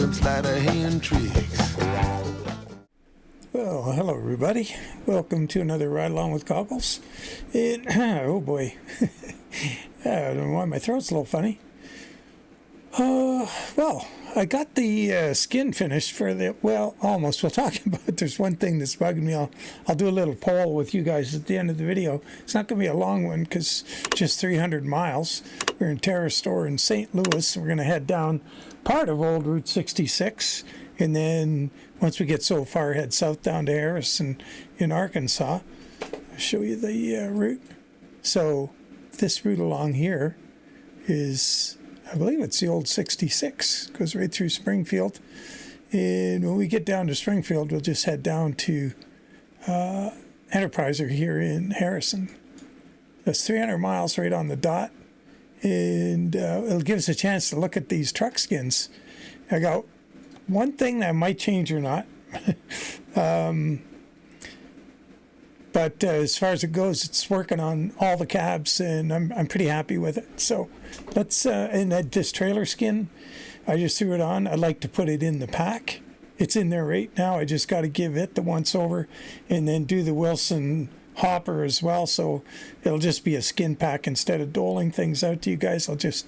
some sleight of hand tricks. Well, hello everybody. Welcome to another Ride Along with Goggles. Oh boy. I don't know why my throat's a little funny. Well, I got the skin finished for the, well, almost. We'll talk about it. There's one thing that's bugging me. I'll do a little poll with you guys at the end of the video. It's not going to be a long one because just 300 miles. We're in Terrace Store in St. Louis. We're going to head down part of Old Route 66. And then once we get so far, head south down to Harrison in Arkansas. I'll show you the route. So this route along here is, I believe it's the old 66. Goes right through Springfield. And when we get down to Springfield, we'll just head down to Enterpriser here in Harrison. That's 300 miles right on the dot. And it'll give us a chance to look at these truck skins. I got one thing that might change or not. But as far as it goes, it's working on all the cabs, and I'm pretty happy with it. So let's, and this trailer skin, I just threw it on. I'd like to put it in the pack. It's in there right now. I just got to give it the once over and then do the Wilson hopper as well. So it'll just be a skin pack instead of doling things out to you guys. I'll just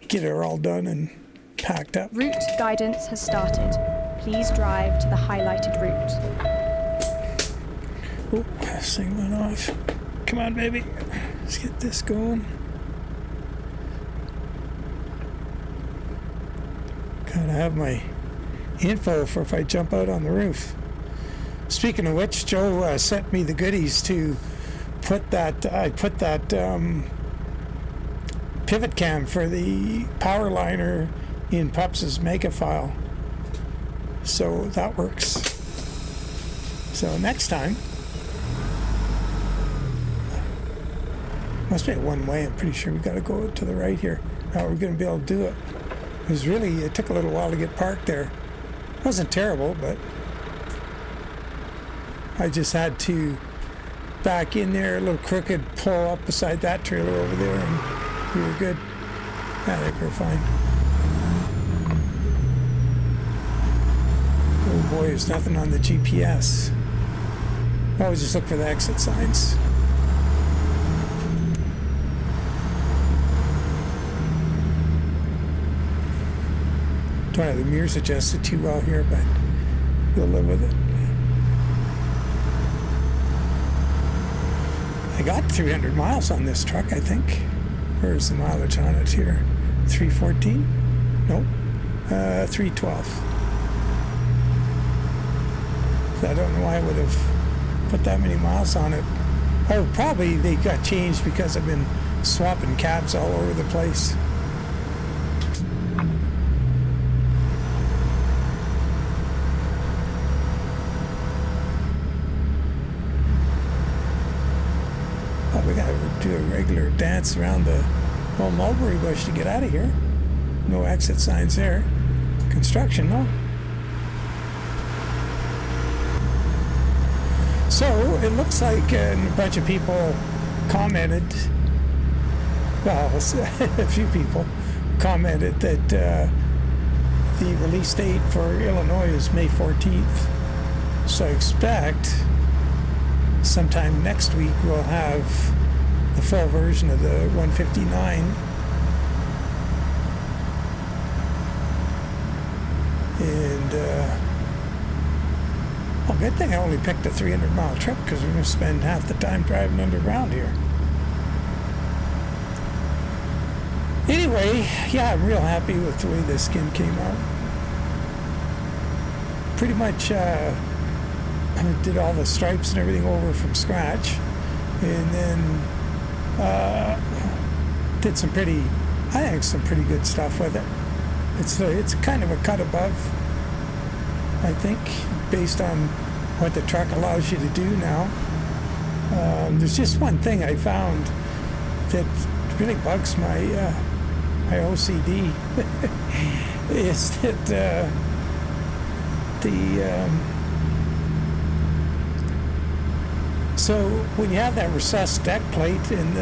get it all done and packed up. Route guidance has started. Please drive to the highlighted route. Oh, this thing went off. Come on, baby. Let's get this going. Gotta have my info for if I jump out on the roof. Speaking of which, Joe sent me the goodies to put that, I put that pivot cam for the power liner in Pups' mega file. So that works. So next time, must be a one way. I'm pretty sure we got to go to the right here. Now we're going to be able to do it. It took a little while to get parked there. It wasn't terrible, but I just had to back in there, a little crooked, pull up beside that trailer over there, and we were good. I think we're fine. Oh boy, there's nothing on the GPS. Always just look for the exit signs. Don't have the mirrors adjusted too well here, but we'll live with it. I got 300 miles on this truck, I think. Where's the mileage on it here? 314? Nope. 312. So I don't know why I would have put that many miles on it. Oh, probably they got changed because I've been swapping cabs all over the place. We gotta do a regular dance around the old mulberry bush to get out of here. No exit signs there. Construction, no. So it looks like a bunch of people commented, well, a few people commented that the release date for Illinois is May 14th. So I expect sometime next week we'll have the full version of the 159. And well, good thing I only picked a 300-mile trip because we're going to spend half the time driving underground here. Anyway, yeah, I'm real happy with the way this skin came out. Pretty much I did all the stripes and everything over from scratch, and then did some pretty good stuff with it. It's kind of a cut above, I think, based on what the truck allows you to do now. There's just one thing I found that really bugs my my OCD is that so when you have that recessed deck plate and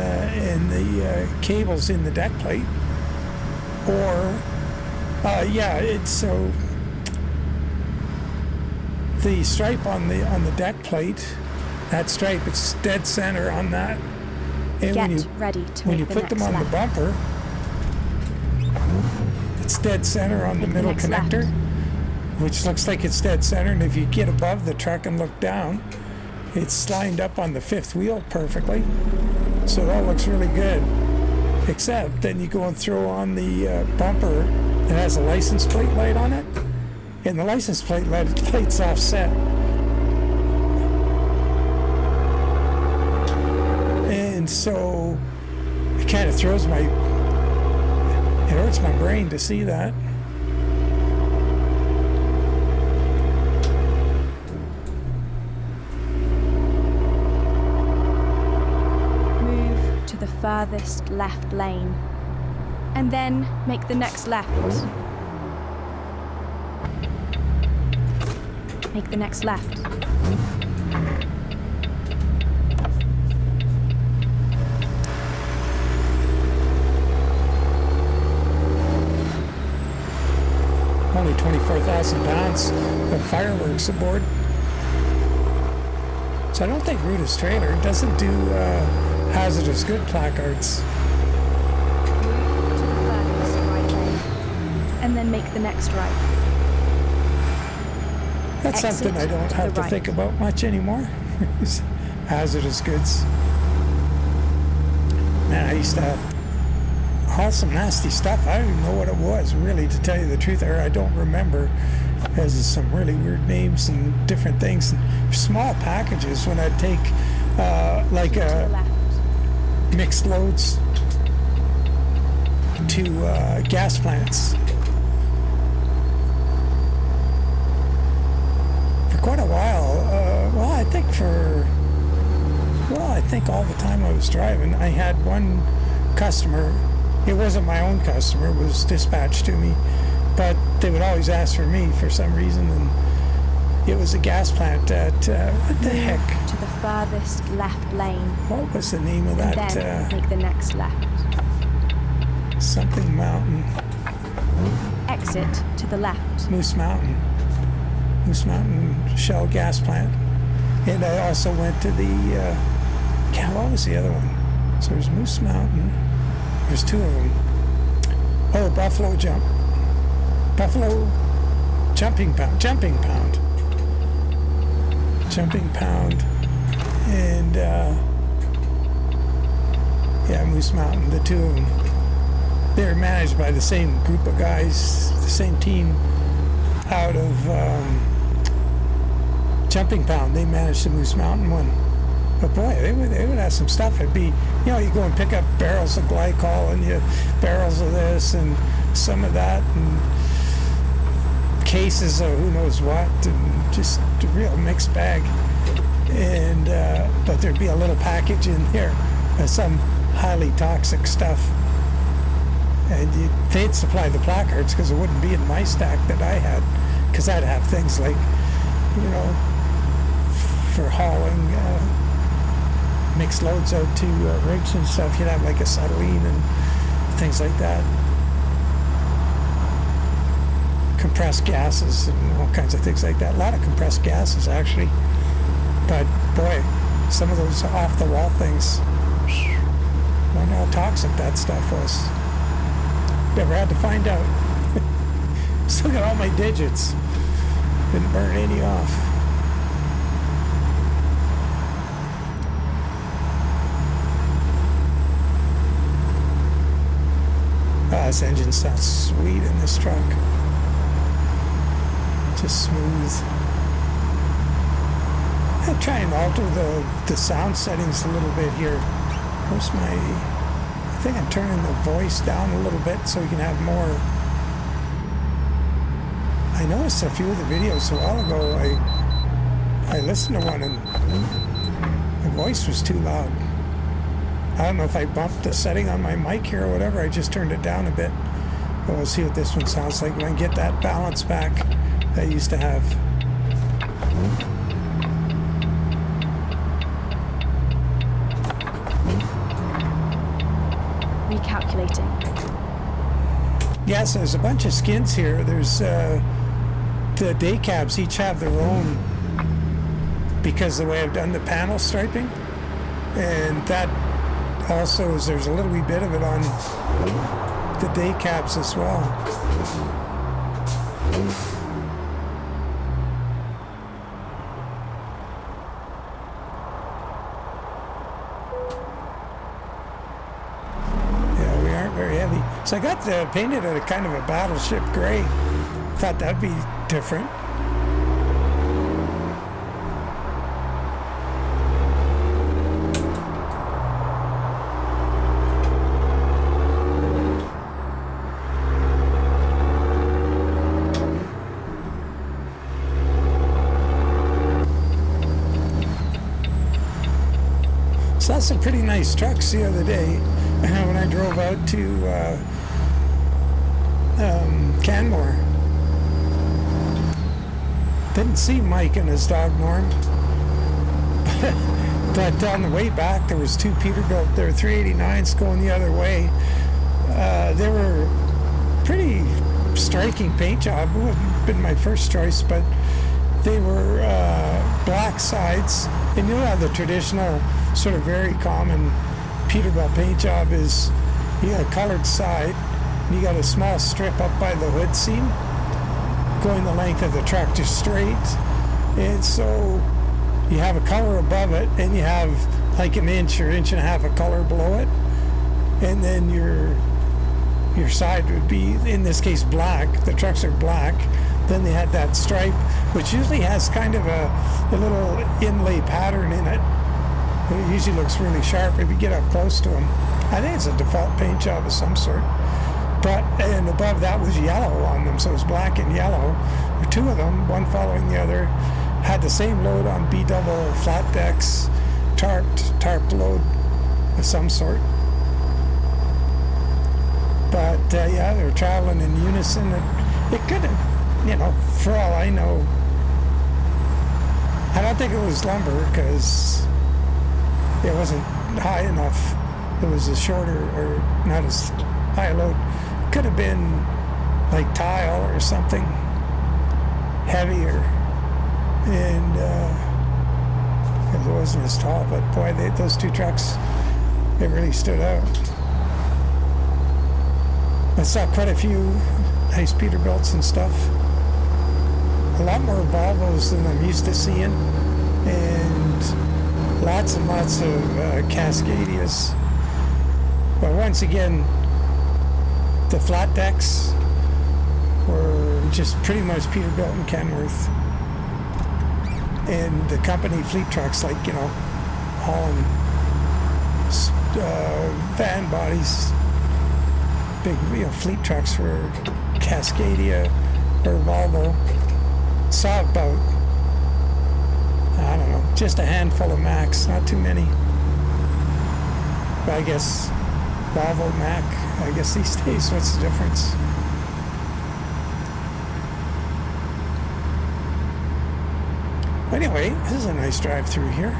the cables in the deck plate, or it's so the stripe on the deck plate, that stripe, it's dead center on that. And Get ready to when make you the put them next on left. the bumper, it's dead center on the Make the middle next connector, left. which looks like it's dead center. And if you get above the truck and look down, it's lined up on the fifth wheel perfectly. So that looks really good. Except then you go and throw on the bumper that has a license plate light on it, and the license plate light's offset. And so it kind of throws it hurts my brain to see that. Move to the furthest left lane, and then make the next left. Make the next left. Only 24,000 pounds of fireworks aboard. So I don't think Ruda's trailer doesn't do hazardous good placards. Move to the furthest right lane, and then make the next right. That's Exit something I don't to have the to think right. about much anymore. Hazardous goods. Man, I used to haul some nasty stuff. I don't even know what it was, really, to tell you the truth. Or I don't remember. There's some really weird names and different things. And small packages when I'd take like To the left. mixed loads to gas plants. For quite a while, I think all the time I was driving, I had one customer. It wasn't my own customer, it was dispatched to me, but they would always ask for me for some reason, and it was a gas plant at, what the heck? To the furthest left lane, What was the name of and that? then make the next left. Something Mountain. Exit to the left. Moose Mountain Shell gas plant. And I also went to the, what was the other one? So there's Moose Mountain. There's two of them. Oh, Buffalo Jumping Pound. And, yeah, Moose Mountain, the two of them. They're managed by the same group of guys, the same team out of Jumping Pound. They managed the Moose Mountain one. But boy, they would have some stuff. It'd be, you go and pick up barrels of glycol and barrels of this and some of that and cases of who knows what, and just a real mixed bag. And but there'd be a little package in there of some highly toxic stuff. And they'd supply the placards because it wouldn't be in my stack that I had, because I'd have things like, for hauling mixed loads out to rigs and stuff. You'd have like acetylene and things like that. Compressed gases and all kinds of things like that. A lot of compressed gases, actually. But boy, some of those off-the-wall things, I wonder how toxic that stuff was. Never had to find out. Still got all my digits. Didn't burn any off. This engine sounds sweet in this truck. Just smooth. I'll try and alter the sound settings a little bit here. Where's my... I think I'm turning the voice down a little bit so we can have more. I noticed a few of the videos a while ago. I listened to one and the voice was too loud. I don't know if I bumped the setting on my mic here or whatever. I just turned it down a bit. But we'll see what this one sounds like when I get that balance back that I used to have. Recalculating. Yeah, so there's a bunch of skins here. There's the day cabs each have their own because the way I've done the panel striping. And that also is, there's a little wee bit of it on the day caps as well. Yeah, we aren't very heavy. So I got painted at a kind of a battleship gray. Thought that'd be different. So that's some pretty nice trucks the other day when I drove out to Kenworth. Didn't see Mike and his dog Norm. But on the way back, there was two Peterbilt. There were 389s going the other way. They were pretty striking paint job. It wouldn't have been my first choice, but they were black sides. And you know how the traditional, sort of very common Peterbilt paint job is, you got a colored side, and you got a small strip up by the hood seam going the length of the truck just straight. And so you have a color above it, and you have like an inch or inch and a half of color below it. And then your side would be, in this case, black. The trucks are black. Then they had that stripe, which usually has kind of a little inlay pattern in it. It usually looks really sharp if you get up close to them. I think it's a default paint job of some sort. But, and above that was yellow on them, so it was black and yellow. The two of them, one following the other, had the same load on B-double flat decks, tarp load of some sort. But yeah, they were traveling in unison. It could have, you know, for all I know, I don't think it was lumber because it wasn't high enough. It was a shorter, or not as high a load. It could have been like tile or something heavier, and because it wasn't as tall. But boy, those two trucks, they really stood out. I saw quite a few nice Peterbilts and stuff. A lot more Volvos than I'm used to seeing, and lots of Cascadias. But once again, the flat decks were just pretty much Peterbilt and Kenworth. And the company fleet trucks, like, you know, hauling van bodies, big, you know, fleet trucks were Cascadia or Volvo. Saw about, I don't know, just a handful of Macs, not too many. But I guess Volvo, Mac, I guess these days, what's the difference? Anyway, this is a nice drive through here.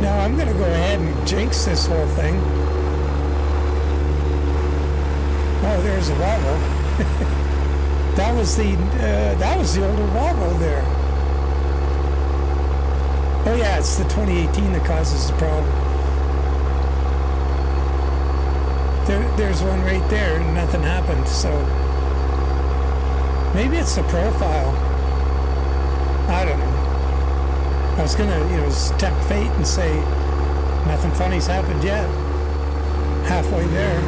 Now I'm going to go ahead and jinx this whole thing. Oh, there's a Volvo. that was the older Volvo there. Oh yeah, it's the 2018 that causes the problem. There's one right there, and nothing happened. So maybe it's the profile. I don't know. I was gonna, you know, tempt fate and say nothing funny's happened yet. Halfway there.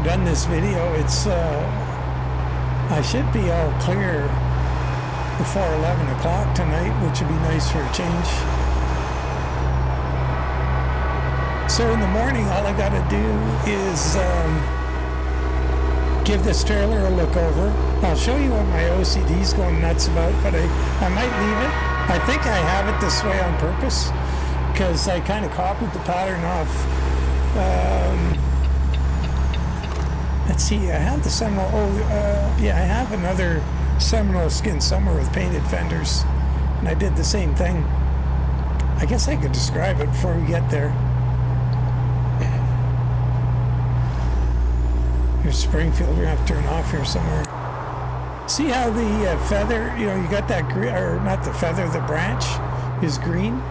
Done this video, it's I should be all clear before 11 o'clock tonight, which would be nice for a change. So in the morning, all I got to do is give this trailer a look over. I'll show you what my OCD's going nuts about, but I might leave it. I think I have it this way on purpose because I kind of copied the pattern off. Let's see, I have the Seminole, yeah, I have another Seminole skin somewhere with painted fenders, and I did the same thing. I guess I could describe it before we get there. Here's Springfield, we're gonna have to turn off here somewhere. See how the feather, you know, you got that green, or not the feather, the branch is green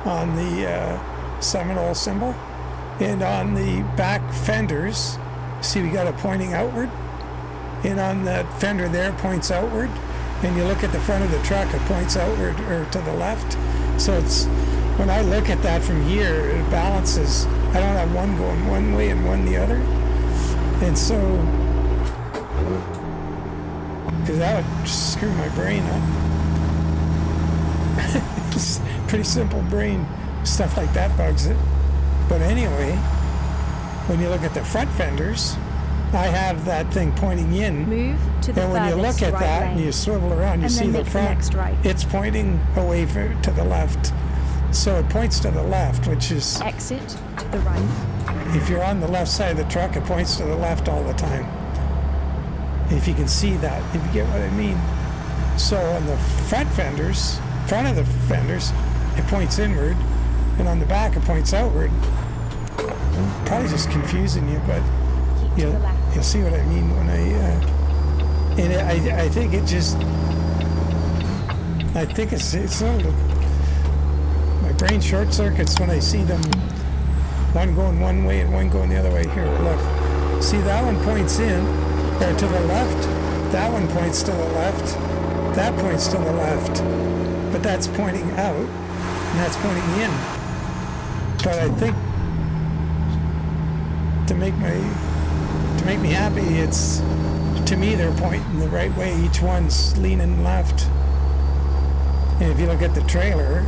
on the Seminole symbol, and on the back fenders, see we got it pointing outward, and on that fender there points outward, and you look at the front of the truck, it points outward or to the left. So it's, when I look at that from here, it balances. I don't have one going one way and one the other, and so because that would screw my brain up. It's pretty simple brain stuff like that bugs it. But anyway, when you look at the front fenders, I have that thing pointing in. Move to the and when you look at right that lane, and you swivel around, you see the front, it's pointing away to the left. So it points to the left, which is... Exit to the right. If you're on the left side of the truck, it points to the left all the time. If you can see that, if you get what I mean. So on the front of the fenders, it points inward, and on the back, it points outward. Probably just confusing you, but you'll see what I mean when I think it just, I think it's a little, my brain short circuits when I see them, one going one way and one going the other way. Here, look, see that one points in, or to the left, that one points to the left, that points to the left, but that's pointing out, and that's pointing in. But I think to make me happy, it's, to me, they're pointing the right way. Each one's leaning left. And if you look at the trailer,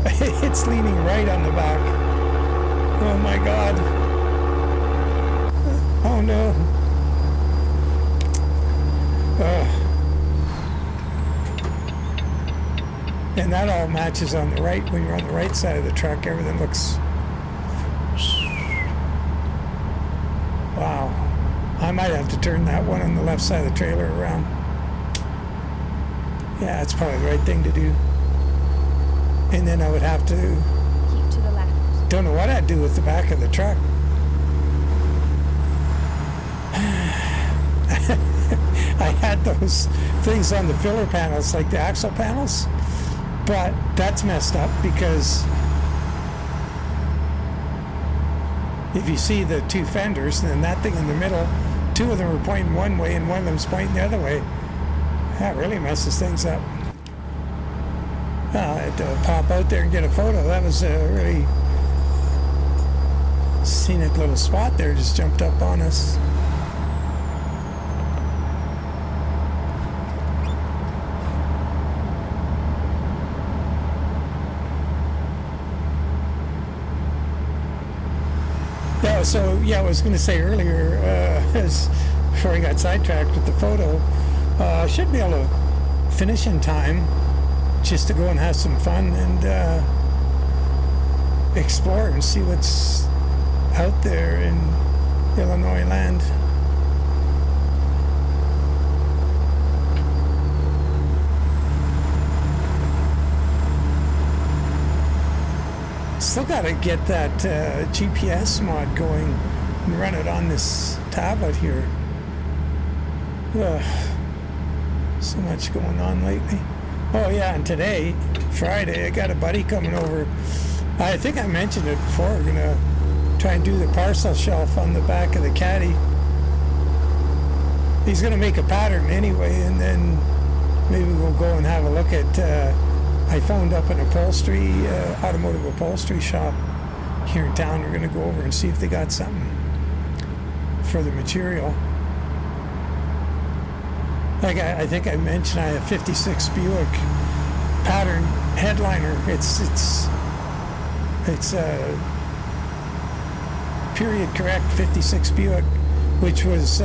it's leaning right on the back. Oh my God. Oh no. And that all matches on the right. When you're on the right side of the truck, everything looks... Wow. I might have to turn that one on the left side of the trailer around. Yeah, it's probably the right thing to do. And then I would have to... Keep to the left. Don't know what I'd do with the back of the truck. I had those things on the filler panels, like the axle panels, but that's messed up because if you see the two fenders, then that thing in the middle, two of them are pointing one way and one of them's pointing the other way. That really messes things up. I had to pop out there and get a photo. That was a really scenic little spot there, just jumped up on us. So yeah, I was going to say earlier, before I got sidetracked with the photo, I should be able to finish in time just to go and have some fun and explore and see what's out there in Illinois land. Still got to get that GPS mod going and run it on this tablet here. So much going on lately. Oh yeah, and today, Friday, I got a buddy coming over. I think I mentioned it before. We're going to try and do the parcel shelf on the back of the Caddy. He's going to make a pattern anyway, and then maybe we'll go and have a look at... I phoned up an upholstery, automotive upholstery shop here in town. We're going to go over and see if they got something for the material. Like I think I mentioned, I have 56 Buick pattern headliner. It's a period correct 56 Buick, which was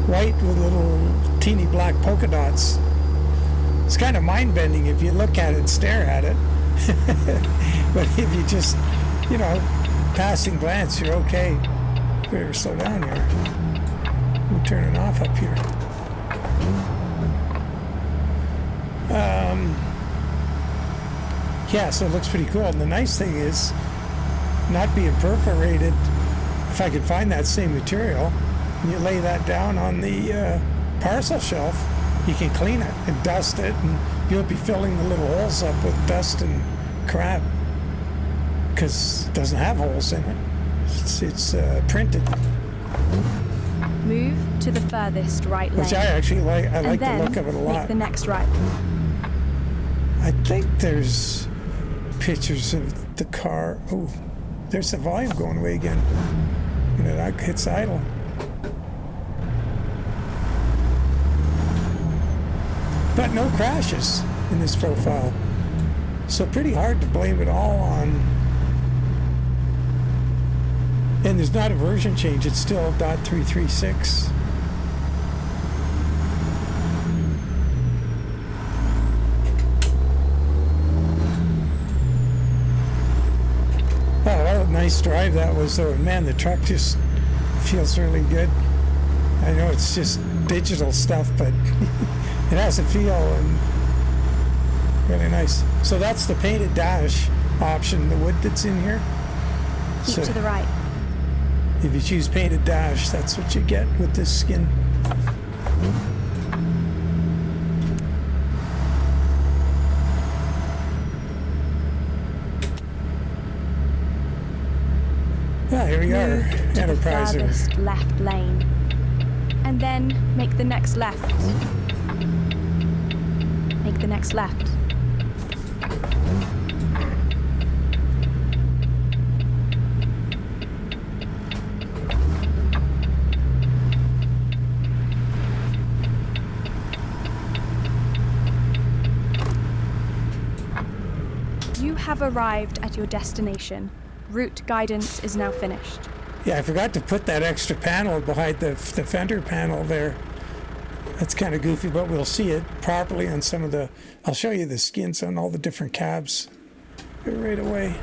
white with little teeny black polka dots. It's kind of mind-bending if you look at it and stare at it. But if you just, you know, passing glance, you're okay. Better slow down here. We'll turn it off up here. Yeah, so it looks pretty cool. And the nice thing is, not being perforated, if I could find that same material, and you lay that down on the parcel shelf, you can clean it and dust it, and you'll be filling the little holes up with dust and crap, because it doesn't have holes in it. It's printed. Move to the furthest right lane. Which I actually like. I like the look of it a lot. Make the next right. I think there's pictures of the car. Oh, there's the volume going away again when it hits idle. But no crashes in this profile. So pretty hard to blame it all on. And there's not a version change, it's still .336. Oh, what a nice drive that was though. Man, the truck just feels really good. I know it's just digital stuff, but it has a feel and really nice. So that's the painted dash option, the wood that's in here. Keep So to the right. if you choose painted dash, that's what you get with this skin. Ah, here we are, Move to the Enterpriser. furthest left lane. And then make the next left. Make the next left. You have arrived at your destination. Route guidance is now finished. Yeah, I forgot to put that extra panel behind the fender panel there. That's kind of goofy, but we'll see it properly on some of the... I'll show you the skins on all the different cabs right away.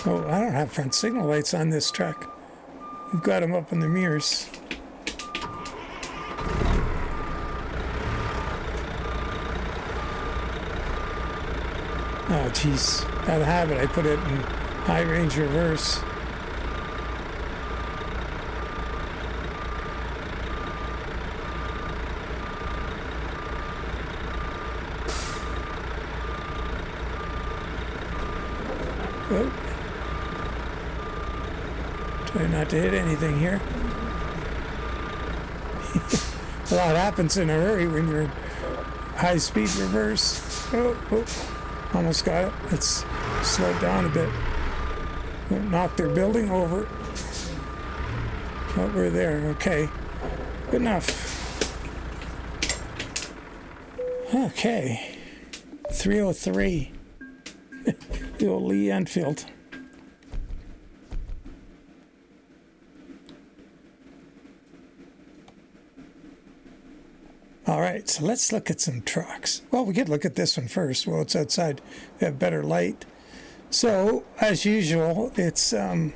Oh, I don't have front signal lights on this truck. We've got them up in the mirrors. Oh, geez. Out of habit, I put it in high range reverse. Oh. Try not to hit anything here. A lot happens in a hurry when you're in high speed reverse. Oh, almost got it. Let's slow it down a bit. Knock their building over. Oh, we're there. Okay. Good enough. Okay. 303. The old Lee Enfield. All right, so let's look at some trucks. Well, we could look at this one first. Well, it's outside. We have better light. So, as usual, it's we'll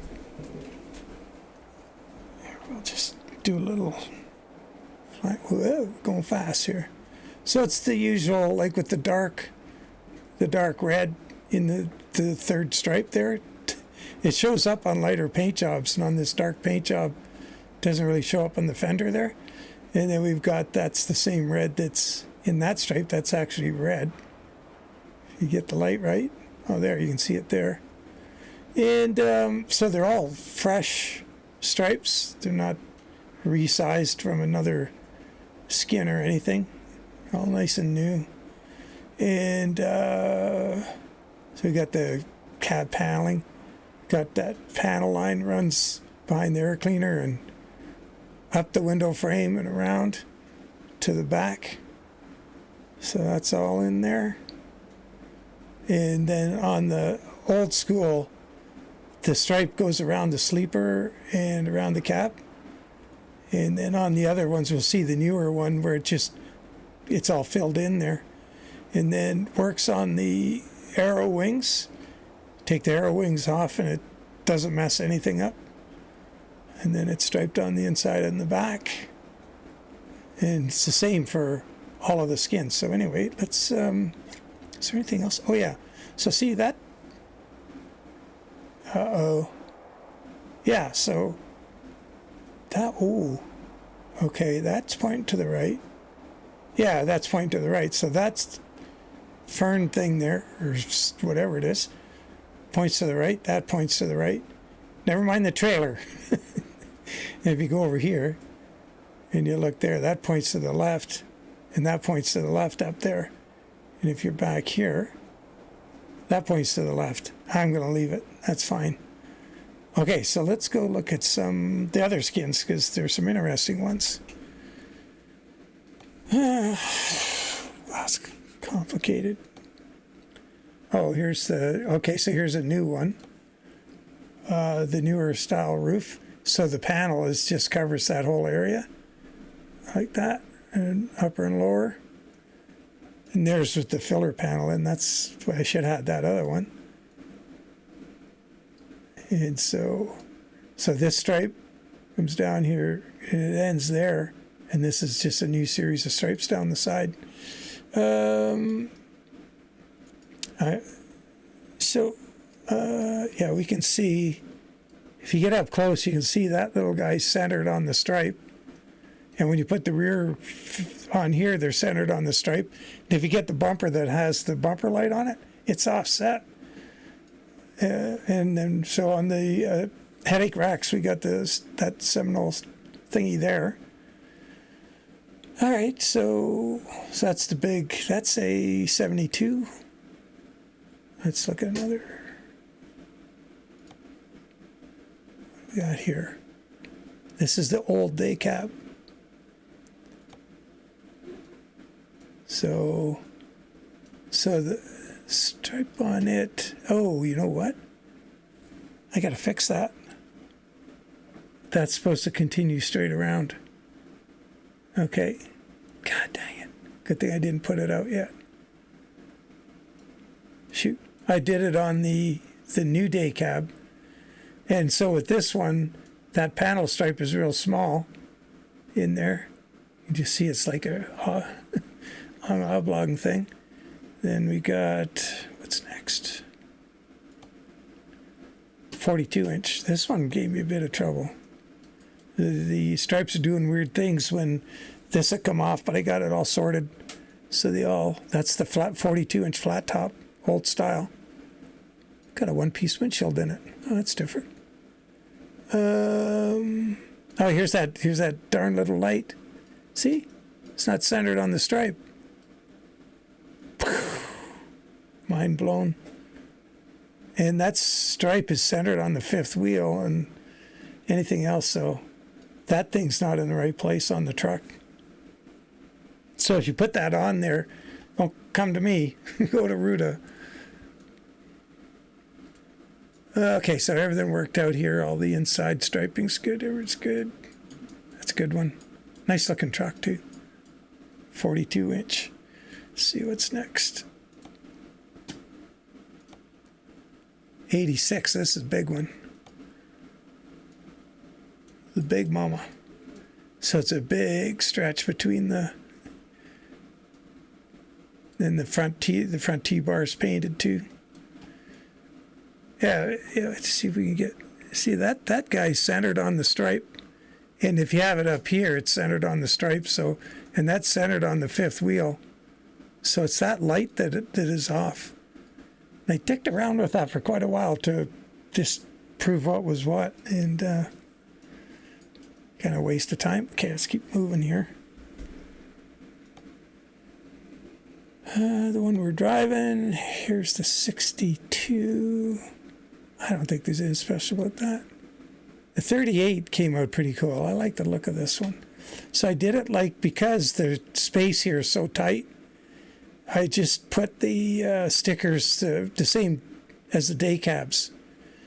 just do a little. Whoa, going fast here. So it's the usual, like with the dark red in the third stripe there. It shows up on lighter paint jobs, and on this dark paint job, it doesn't really show up on the fender there. And then we've got, that's the same red that's in that stripe. That's actually red. You get the light right? Oh, there, you can see it there. And so they're all fresh stripes. They're not resized from another skin or anything. All nice and new. And so we got the KaD paneling. Got that panel line runs behind the air cleaner and up the window frame and around to the back. So that's all in there. And then on the old school, the stripe goes around the sleeper and around the cap. And then on the other ones, we'll see the newer one where it's all filled in there. And then works on the arrow wings. Take the arrow wings off and it doesn't mess anything up. And then it's striped on the inside and the back. And it's the same for all of the skins. So anyway, let's, is there anything else? Oh yeah, so see that? Yeah, so that, okay, that's pointing to the right. Yeah, that's pointing to the right. So that's fern thing there, or whatever it is, points to the right. That points to the right. Never mind the trailer. If you go over here and you look there, that points to the left, and that points to the left up there. And if you're back here, that points to the left. I'm going to leave it. That's fine. Okay, so let's go look at the other skins, because there's some interesting ones. That's complicated. Oh, okay, so here's a new one. The newer style roof. So the panel just covers that whole area. Like that. And upper and lower. And there's with the filler panel, and that's why I should have had that other one. And so this stripe comes down here and it ends there, and this is just a new series of stripes down the side. Yeah, we can see, if you get up close, you can see that little guy centered on the stripe. And when you put the rear on here, they're centered on the stripe. And if you get the bumper that has the bumper light on it, it's offset. And then, so on the headache racks, we got that Seminole thingy there. All right, so that's that's a 72. Let's look at another. What we got here? This is the old day cab. So the stripe on it, oh, you know what? I got to fix that. That's supposed to continue straight around. Okay. God dang it. Good thing I didn't put it out yet. Shoot. I did it on the new day cab. And so with this one, that panel stripe is real small in there. You just see it's like a oblong thing. Then we got, what's next? 42 inch. This one gave me a bit of trouble. The stripes are doing weird things when this had come off, but I got it all sorted. So that's the flat 42 inch flat top, old style. Got a one-piece windshield in it. Oh, that's different. Oh, here's that darn little light. See? It's not centered on the stripe. Mind blown. And that stripe is centered on the fifth wheel and anything else, so that thing's not in the right place on the truck. So if you put that on there, don't come to me. Go to Ruda. Okay, so everything worked out here. All the inside striping's good. Everything's good. That's a good one. Nice looking truck too. 42 inch. See what's next. 86. This is a big one. The big mama. So it's a big stretch between the front T-bar is painted too. Yeah, let's see if we can see that guy's centered on the stripe. And if you have it up here, it's centered on the stripe. And that's centered on the fifth wheel. So it's that light that is off. I ticked around with that for quite a while to just prove what was what, and kind of waste of time. Okay, let's keep moving here. The one we're driving, here's the 62. I don't think there's anything special about that. The 38 came out pretty cool. I like the look of this one. So I did it like, because the space here is so tight, I just put the stickers the same as the day cabs.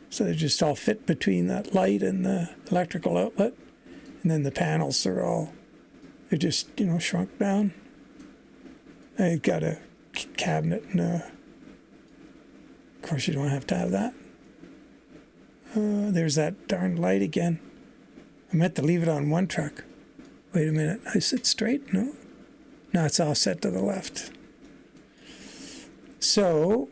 So they just all fit between that light and the electrical outlet. And then the panels are all, they're just, shrunk down. I got a cabinet, and of course you don't have to have that. There's that darn light again. I meant to leave it on one truck. Wait a minute, I sit straight? No, it's all set to the left. So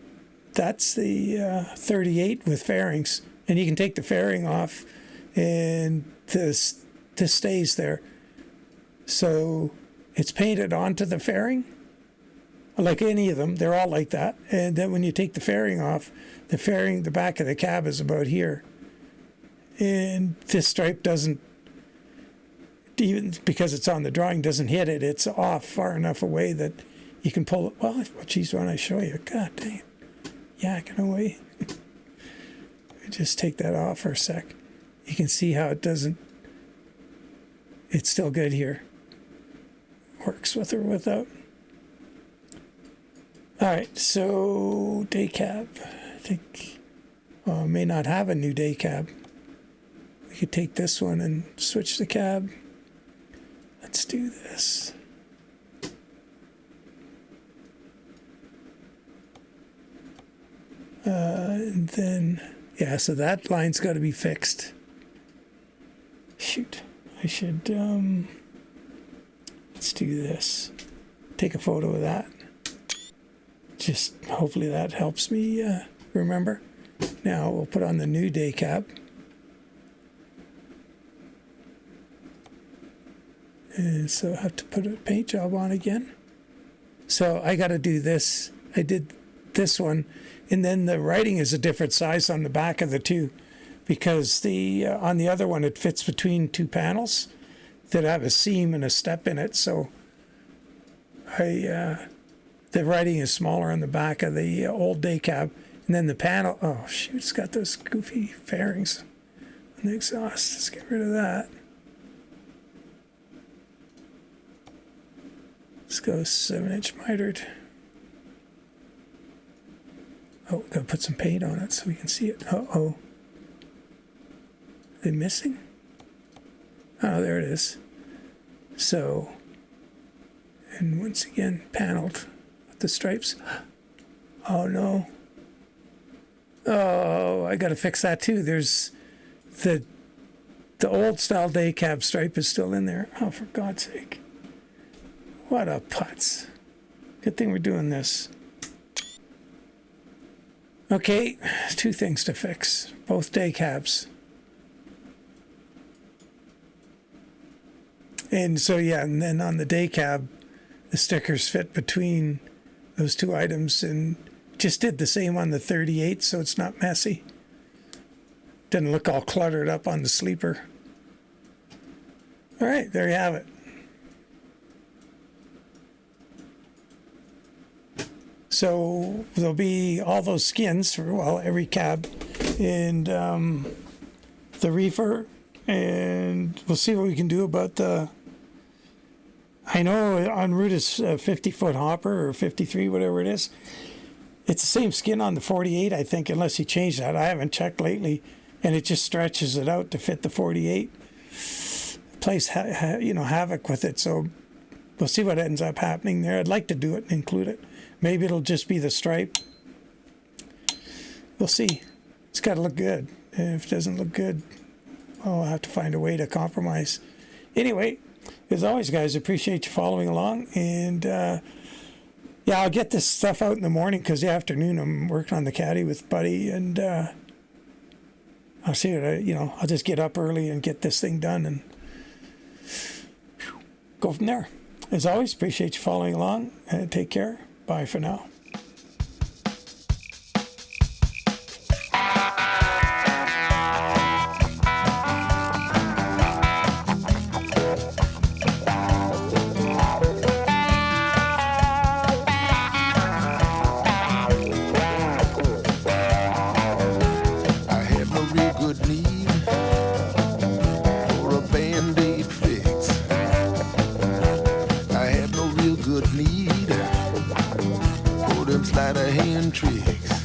that's the 38 with fairings, and you can take the fairing off, and this stays there. So it's painted onto the fairing. Like any of them, they're all like that. And then when you take the fairing off, the back of the cab is about here. And this stripe doesn't, even because it's on the drawing, doesn't hit it. It's off far enough away that you can pull it. Well, geez, when I show you, God dang it. Yakking away. Just take that off for a sec. You can see how it doesn't, it's still good here. Works with or without. All right, so day cab. I think, I may not have a new day cab. We could take this one and switch the cab. Let's do this. And then, yeah, so that line's got to be fixed. Shoot, I should, let's do this. Take a photo of that. Just hopefully that helps me remember. Now we'll put on the new day cab. And so I have to put a paint job on again. So I got to do this. I did this one, and then the writing is a different size on the back of the two, because the on the other one it fits between two panels that have a seam and a step in it. So the writing is smaller on the back of the old day cab, and then the panel. Oh shoot! It's got those goofy fairings on the exhaust. Let's get rid of that. Let's go 7-inch mitered. Oh, gotta put some paint on it so we can see it. Uh-oh. Are they missing? Oh, there it is. So, and once again, paneled with the stripes. Oh, no. Oh, I gotta fix that too. There's the old style day cab stripe is still in there. Oh, for God's sake. What a putz. Good thing we're doing this. Okay, two things to fix. Both day cabs. And so, yeah, and then on the day cab, the stickers fit between those two items, and just did the same on the 38, so it's not messy. Didn't look all cluttered up on the sleeper. All right, there you have it. So there'll be all those skins for, well, every cab, and the reefer, and we'll see what we can do about the, I know on Ruda's 50-foot hopper or 53, whatever it is, it's the same skin on the 48, I think, unless you change that. I haven't checked lately, and it just stretches it out to fit the 48. Plays havoc with it, so we'll see what ends up happening there. I'd like to do it and include it. Maybe it'll just be the stripe. We'll see. It's got to look good. And if it doesn't look good, I'll have to find a way to compromise. Anyway, as always, guys, appreciate you following along. And yeah, I'll get this stuff out in the morning, because the afternoon I'm working on the caddy with Buddy, and I'll see what I'll just get up early and get this thing done and go from there. As always, appreciate you following along, and take care. Bye for now. sleight of hand tricks.